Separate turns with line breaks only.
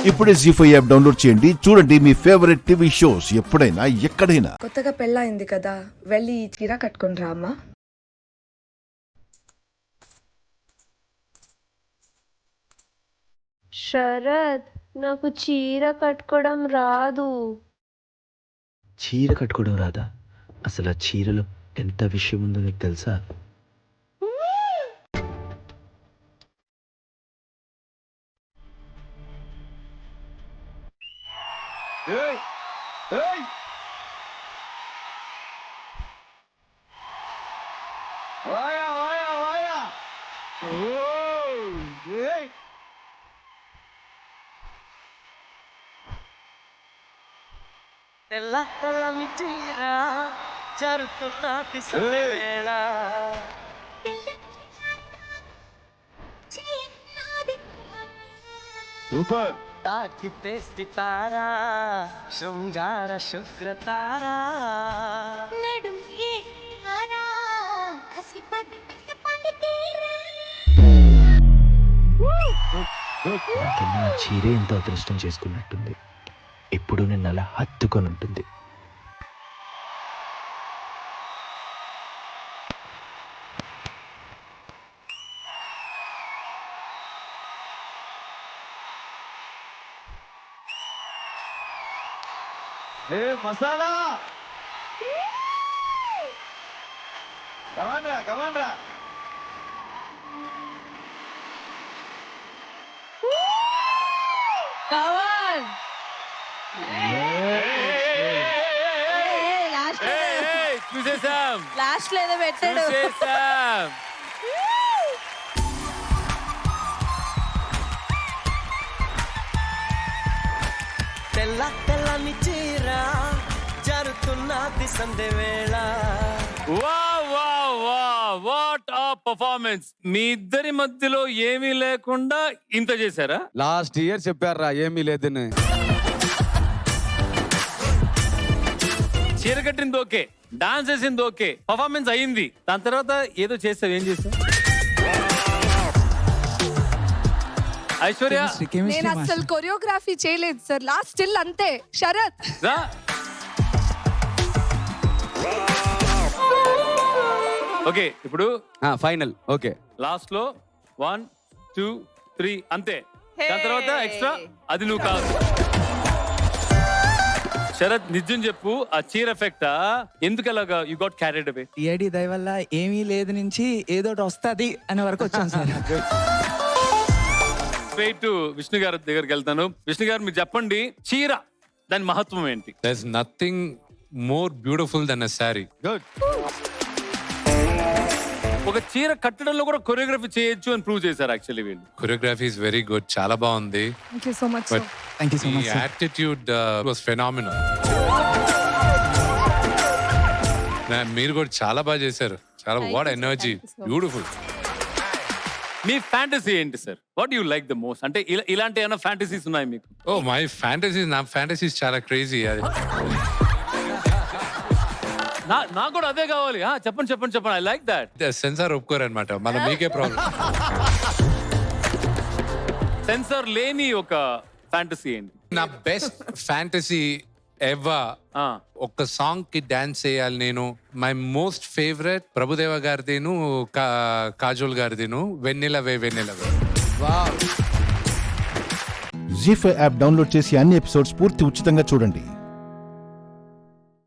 ఇప్పుడే జీ5 app download చేయండి. చూడండి మీ ఫేవరెట్ టీవీ షోస్ ఎప్పుడైనా ఎక్కడైనా.
కొత్తగా పెళ్ళయింది కదా, వెళ్ళి చీర కట్టుకుని రామ్మా.
శరత్, నాకు చీర కట్టుకోవడం రాదు.
చీర కట్టుకోవడం రాదా? అసలు ఆ చీరలో ఎంత విషయం ఉందో నీకు తెలుసా?
తెల్ల తెల్లని చీర జరుగుతున్నది వేళ
సూపర్.
తాకితే సితారా శృంగార శుక్రతారా
నాకన్నా ఆ చీరే ఎంతో అదృష్టం చేసుకున్నట్టుంది. ఎప్పుడు నిన్ను అలా హత్తుకొని ఉంటుంది.
మసాలా కమాండ్రా కమాండ్రా
చూసేసాం,
లాస్ట్ లో ఏదో పెట్టాడు.
చూసేసాం.
తెల్ల తెల్లని చీర జరుగుతున్నది సంధ్య వేళ
వావ్ వావ్ వావ్, వాట్ ఆ పర్ఫార్మెన్స్. మీ ఇద్దరి మధ్యలో ఏమీ లేకుండా ఇంత చేశారా?
లాస్ట్ ఇయర్ చెప్పారా ఏమీ లేదని.
చీర కట్టింది ఓకే, డాన్స్ చేసింది ఓకే, పర్ఫార్మెన్స్ అయింది. దాని తర్వాత ఏదో చేసావు, ఏం చేసావు? ఐశ్వర్య
నేను అసలు కొరియోగ్రఫీ చేయలేదు సార్, లాస్ట్ స్టిల్ అంతే. శరత్
రా. ఓకే, ఇప్పుడు
ఫైనల్ ఓకే.
లాస్ట్ లో 1 2 3 అంతే. దాని తర్వాత ఎక్స్ట్రా అది నువ్వు కాదు. శరత్ నిజం చెప్పు, ఆ చీర ఎఫెక్టా ఎందుకు అలాగా యు గాట్ క్యారీడ్ అవే?
టిఐడి దయ వల్ల ఏమీ లేదు నుంచి ఏదోటి వస్తుంది అనే వరకు వచ్చాను సార్.
స్ట్రైట్ టు విష్ణు గారి దగ్గరికి వెళ్తాను. విష్ణు గారు మీరు చెప్పండి, చీర దాని మహత్వం ఏంటి?
There's nothing more beautiful than a saree.
Good.
ఒక చీర కట్టడంలో కూడా కొరియోగ్రఫీ చేయొచ్చు అని ప్రూవ్ చేశారు యాక్చువల్లీ వీళ్ళు.
Choreography is very good. చాలా బాగుంది.
Thank you so much
But
thank you so much
the
sir.
attitude was phenomenal. మీరు కూడా చాలా బాగా చేశారు. చాలా వాట్ ఎనర్జీ, బ్యూటిఫుల్.
మీ ఫ్యాంటసీ ఏంటి సార్? What you like the most? అంటే ఇలాంటి ఏమైనా ఫ్యాంటసీస్ ఉన్నాయి మీకు?
ఓ మై ఫ్యాంటసీస్, నా ఫ్యాంటసీస్ చాలా క్రేజీ. అది
నాకు కూడా అదే కావాలి. చెప్పండి చెప్పండి చెప్పండి. I like that.
సెన్సార్ ఒప్పుకోరనమాట, మన మీకే ప్రాబ్లం.
సెన్సార్ లేని ఒక ఫ్యాంటసీ ఏంటి?
నా బెస్ట్ ఫ్యాంటసీ ఎవర్ ఒక సాంగ్ కి డాన్స్ చేయాలి నేను. మై మోస్ట్ ఫేవరెట్ ప్రభుదేవ గారిదేను కాజోల్ గారిదేను వెన్నెలవే వెన్నెలవే.
జీ5 యాప్ డౌన్లోడ్ చేసి అన్ని ఎపిసోడ్స్ పూర్తి ఉచితంగా చూడండి.